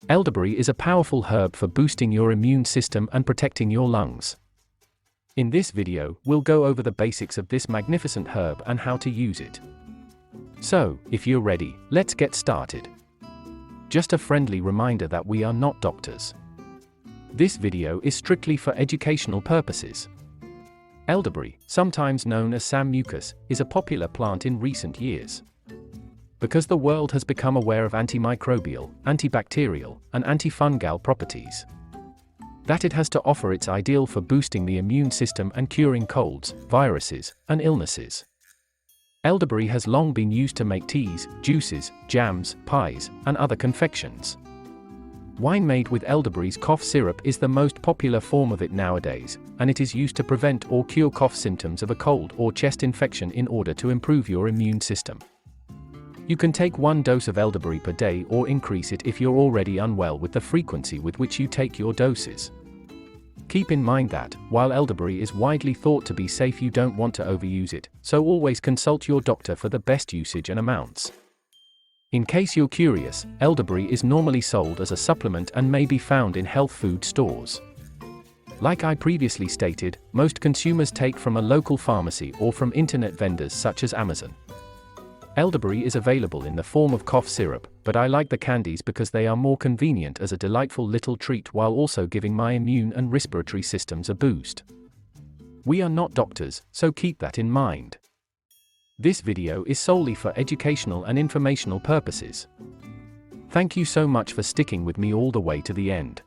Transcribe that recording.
Elderberry is a powerful herb for boosting your immune system and protecting your lungs. In this video, we'll go over the basics of this magnificent herb and how to use it. So, if you're ready, let's get started. Just a friendly reminder that we are not doctors. This video is strictly for educational purposes. Elderberry, sometimes known as sammucus, is a popular plant in recent years. Because the world has become aware of antimicrobial, antibacterial, and antifungal properties that it has to offer, it's ideal for boosting the immune system and curing colds, viruses, and illnesses. Elderberry has long been used to make teas, juices, jams, pies, and other confections. Wine made with elderberry's cough syrup is the most popular form of it nowadays, and it is used to prevent or cure cough symptoms of a cold or chest infection in order to improve your immune system. You can take 1 dose of elderberry per day or increase it if you're already unwell with the frequency with which you take your doses. Keep in mind that, while elderberry is widely thought to be safe, you don't want to overuse it, so always consult your doctor for the best usage and amounts. In case you're curious, elderberry is normally sold as a supplement and may be found in health food stores. Like I previously stated, most consumers take from a local pharmacy or from internet vendors such as Amazon. Elderberry is available in the form of cough syrup, but I like the candies because they are more convenient as a delightful little treat while also giving my immune and respiratory systems a boost. We are not doctors, so keep that in mind. This video is solely for educational and informational purposes. Thank you so much for sticking with me all the way to the end.